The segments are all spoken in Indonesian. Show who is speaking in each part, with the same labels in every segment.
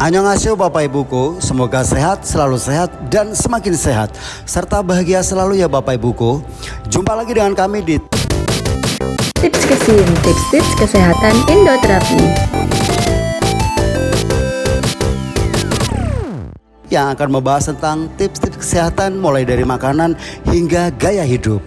Speaker 1: Annyeonghaseyo Bapak Ibuku, semoga selalu sehat dan semakin sehat serta bahagia selalu ya Bapak Ibuku. Jumpa lagi dengan kami di
Speaker 2: Tips Kesin, tips-tips kesehatan Indoterapi
Speaker 1: yang akan membahas tentang tips-tips kesehatan mulai dari makanan hingga gaya hidup.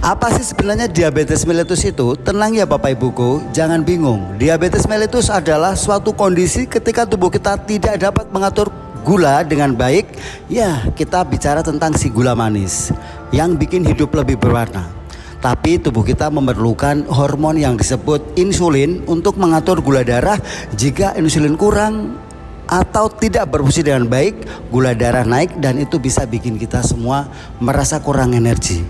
Speaker 1: Apa sih sebenarnya diabetes mellitus itu? Tenang ya Bapak Ibuku, jangan bingung. Diabetes mellitus adalah suatu kondisi ketika tubuh kita tidak dapat mengatur gula dengan baik. Ya, kita bicara tentang si gula manis yang bikin hidup lebih berwarna. Tapi tubuh kita memerlukan hormon yang disebut insulin untuk mengatur gula darah. Jika insulin kurang atau tidak berfungsi dengan baik, gula darah naik dan itu bisa bikin kita semua merasa kurang energi.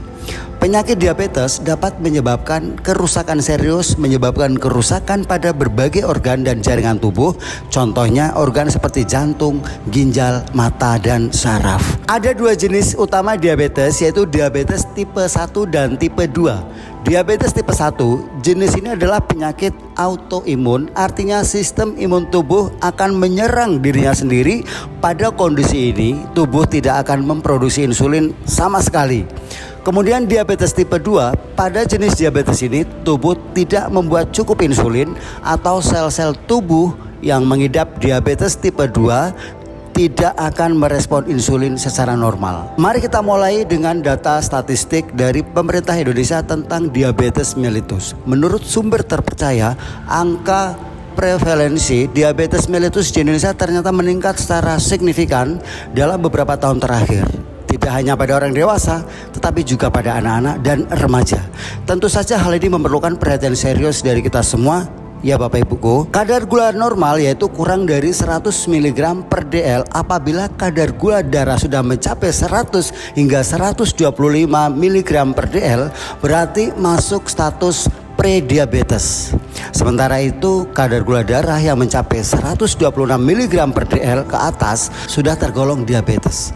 Speaker 1: Penyakit diabetes dapat menyebabkan kerusakan serius, menyebabkan kerusakan pada berbagai organ dan jaringan tubuh. Contohnya organ seperti jantung, ginjal, mata, dan saraf. Ada dua jenis utama diabetes, yaitu diabetes tipe 1 dan tipe 2. Diabetes tipe 1 jenis ini adalah penyakit autoimun, artinya sistem imun tubuh akan menyerang dirinya sendiri. Pada kondisi ini tubuh tidak akan memproduksi insulin sama sekali. Kemudian diabetes tipe 2, pada jenis diabetes ini tubuh tidak membuat cukup insulin atau sel-sel tubuh yang mengidap diabetes tipe 2 tidak akan merespon insulin secara normal. Mari kita mulai dengan data statistik dari pemerintah Indonesia tentang diabetes mellitus. Menurut sumber terpercaya, angka prevalensi diabetes mellitus di Indonesia ternyata meningkat secara signifikan dalam beberapa tahun terakhir. Tidak hanya pada orang dewasa, tetapi juga pada anak-anak dan remaja. Tentu saja hal ini memerlukan perhatian serius dari kita semua, ya Bapak Ibuku. Kadar gula normal yaitu kurang dari 100 mg per dl. Apabila kadar gula darah sudah mencapai 100 hingga 125 mg per dl, berarti masuk status prediabetes. Sementara itu kadar gula darah yang mencapai 126 mg per dl ke atas sudah tergolong diabetes.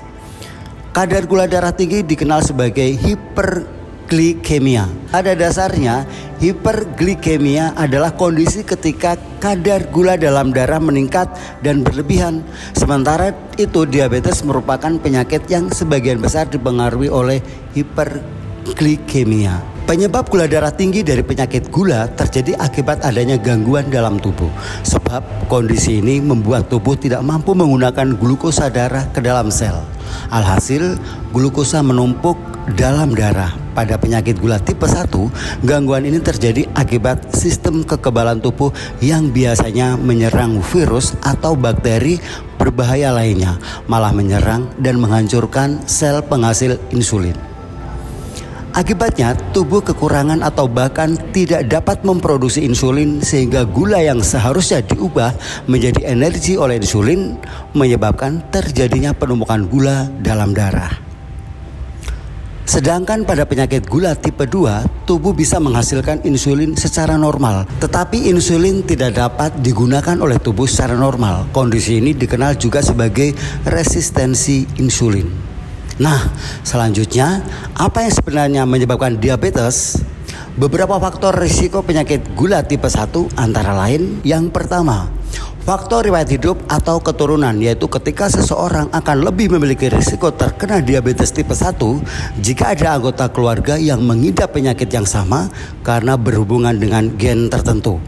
Speaker 1: Kadar gula darah tinggi dikenal sebagai hiperglikemia. Pada dasarnya, hiperglikemia adalah kondisi ketika kadar gula dalam darah meningkat dan berlebihan. Sementara itu, diabetes merupakan penyakit yang sebagian besar dipengaruhi oleh hiperglikemia. Penyebab gula darah tinggi dari penyakit gula terjadi akibat adanya gangguan dalam tubuh. Sebab kondisi ini membuat tubuh tidak mampu menggunakan glukosa darah ke dalam sel. Alhasil, glukosa menumpuk dalam darah. Pada penyakit gula tipe 1, gangguan ini terjadi akibat sistem kekebalan tubuh yang biasanya menyerang virus atau bakteri berbahaya lainnya, malah menyerang dan menghancurkan sel penghasil insulin. Akibatnya tubuh kekurangan atau bahkan tidak dapat memproduksi insulin sehingga gula yang seharusnya diubah menjadi energi oleh insulin menyebabkan terjadinya penumpukan gula dalam darah. Sedangkan pada penyakit gula tipe 2, tubuh bisa menghasilkan insulin secara normal, tetapi insulin tidak dapat digunakan oleh tubuh secara normal. Kondisi ini dikenal juga sebagai resistensi insulin. Nah, selanjutnya, apa yang sebenarnya menyebabkan diabetes? Beberapa faktor risiko penyakit gula tipe 1 antara lain, yang pertama, faktor riwayat hidup atau keturunan, yaitu ketika seseorang akan lebih memiliki risiko terkena diabetes tipe 1 jika ada anggota keluarga yang mengidap penyakit yang sama karena berhubungan dengan gen tertentu.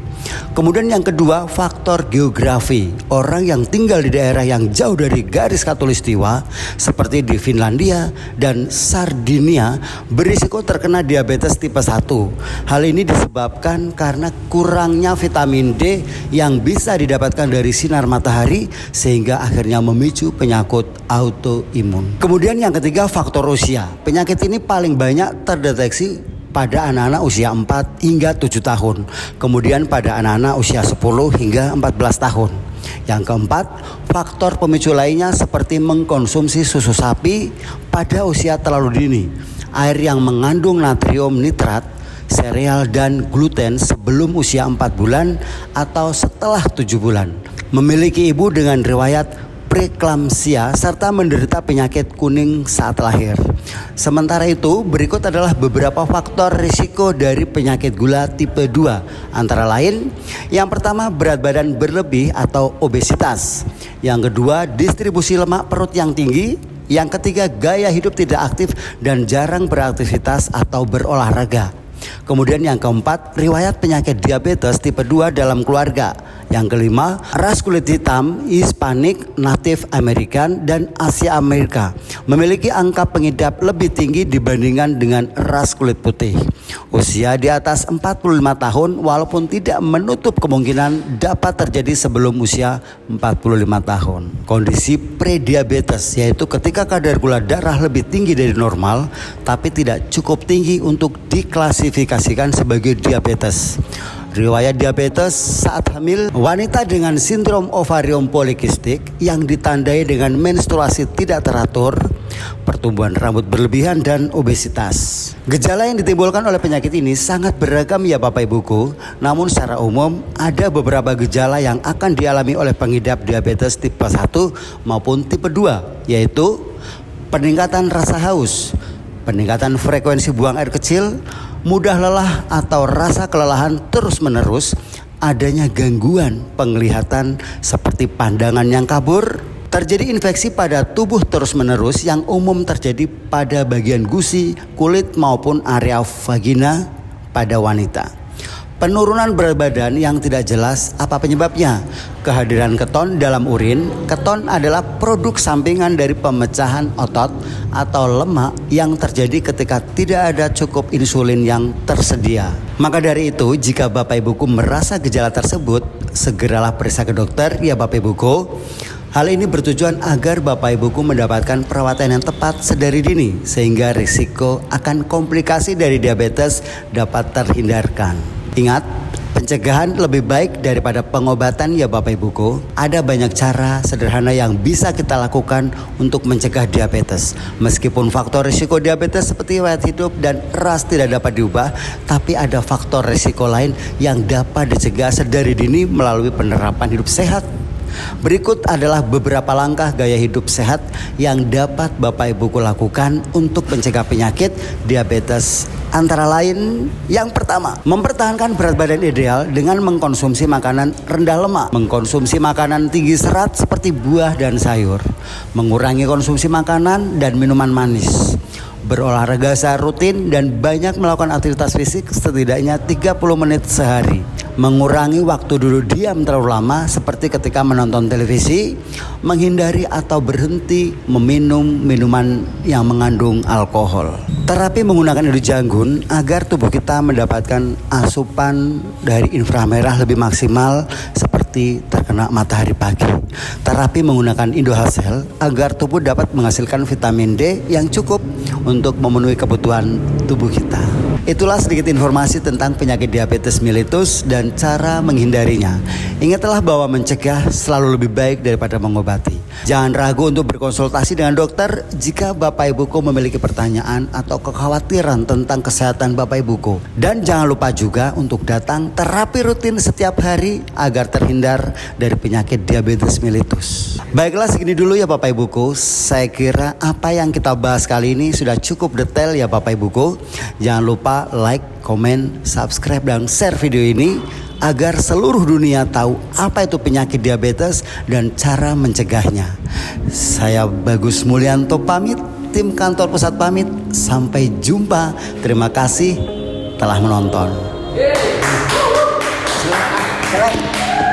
Speaker 1: Kemudian yang kedua, faktor geografi. Orang yang tinggal di daerah yang jauh dari garis khatulistiwa seperti di Finlandia dan Sardinia berisiko terkena diabetes tipe 1. Hal ini disebabkan karena kurangnya vitamin D yang bisa didapatkan dari sinar matahari sehingga akhirnya memicu penyakit autoimun. Kemudian yang ketiga, faktor usia. Penyakit ini paling banyak terdeteksi pada anak-anak usia 4 hingga 7 tahun. Kemudian pada anak-anak usia 10 hingga 14 tahun. Yang keempat, faktor pemicu lainnya seperti mengkonsumsi susu sapi pada usia terlalu dini, air yang mengandung natrium nitrat, sereal dan gluten sebelum usia 4 bulan atau setelah 7 bulan. Memiliki ibu dengan riwayat preeklamsia serta menderita penyakit kuning saat lahir. Sementara itu, berikut adalah beberapa faktor risiko dari penyakit gula tipe 2. Antara lain, yang pertama berat badan berlebih atau obesitas. Yang kedua, distribusi lemak perut yang tinggi. Yang ketiga, gaya hidup tidak aktif dan jarang beraktivitas atau berolahraga. Kemudian yang keempat, riwayat penyakit diabetes tipe 2 dalam keluarga. Yang kelima, ras kulit hitam, Hispanik, Native American, dan Asia Amerika memiliki angka pengidap lebih tinggi dibandingkan dengan ras kulit putih. Usia di atas 45 tahun walaupun tidak menutup kemungkinan dapat terjadi sebelum usia 45 tahun. Kondisi prediabetes yaitu ketika kadar gula darah lebih tinggi dari normal tapi tidak cukup tinggi untuk diklasifikasikan sebagai diabetes. Riwayat diabetes saat hamil, wanita dengan sindrom ovarium polikistik yang ditandai dengan menstruasi tidak teratur, pertumbuhan rambut berlebihan, dan obesitas. Gejala yang ditimbulkan oleh penyakit ini sangat beragam ya Bapak Ibuku, namun secara umum ada beberapa gejala yang akan dialami oleh pengidap diabetes tipe 1 maupun tipe 2, yaitu peningkatan rasa haus, peningkatan frekuensi buang air kecil, mudah lelah atau rasa kelelahan terus-menerus, adanya gangguan penglihatan seperti pandangan yang kabur, terjadi infeksi pada tubuh terus-menerus yang umum terjadi pada bagian gusi, kulit maupun area vagina pada wanita. Penurunan berat badan yang tidak jelas apa penyebabnya. Kehadiran keton dalam urin. Keton adalah produk sampingan dari pemecahan otot atau lemak yang terjadi ketika tidak ada cukup insulin yang tersedia. Maka dari itu, jika Bapak Ibuku merasa gejala tersebut, segeralah periksa ke dokter ya Bapak Ibuku. Hal ini bertujuan agar Bapak Ibuku mendapatkan perawatan yang tepat sedari dini sehingga risiko akan komplikasi dari diabetes dapat terhindarkan. Ingat, pencegahan lebih baik daripada pengobatan ya Bapak Ibuku. Ada banyak cara sederhana yang bisa kita lakukan untuk mencegah diabetes. Meskipun faktor risiko diabetes seperti riwayat hidup dan ras tidak dapat diubah, tapi ada faktor risiko lain yang dapat dicegah sedari dini melalui penerapan hidup sehat. Berikut adalah beberapa langkah gaya hidup sehat yang dapat Bapak Ibuku lakukan untuk mencegah penyakit diabetes. Antara lain, yang pertama, mempertahankan berat badan ideal dengan mengkonsumsi makanan rendah lemak, mengkonsumsi makanan tinggi serat seperti buah dan sayur, mengurangi konsumsi makanan dan minuman manis, berolahraga secara rutin dan banyak melakukan aktivitas fisik setidaknya 30 menit sehari, mengurangi waktu duduk diam terlalu lama seperti ketika menonton televisi, menghindari atau berhenti meminum minuman yang mengandung alkohol. Terapi menggunakan edu janggun agar tubuh kita mendapatkan asupan dari inframerah lebih maksimal seperti terkena matahari pagi. Terapi menggunakan Indohacell agar tubuh dapat menghasilkan vitamin D yang cukup untuk memenuhi kebutuhan tubuh kita. Itulah sedikit informasi tentang penyakit diabetes mellitus dan cara menghindarinya. Ingatlah bahwa mencegah selalu lebih baik daripada mengobati. Jangan ragu untuk berkonsultasi dengan dokter jika Bapak Ibuku memiliki pertanyaan atau kekhawatiran tentang kesehatan Bapak Ibuku. Dan jangan lupa juga untuk datang terapi rutin setiap hari agar terhindar dari penyakit diabetes mellitus. Baiklah, segini dulu ya Bapak Ibuku. Saya kira apa yang kita bahas kali ini sudah cukup detail ya Bapak Ibuku. Jangan lupa like, komen, subscribe, dan share video ini agar seluruh dunia tahu apa itu penyakit diabetes dan cara mencegahnya. Saya Bagus Mulyanto pamit, tim kantor pusat pamit. Sampai jumpa. Terima kasih telah menonton. Selamat.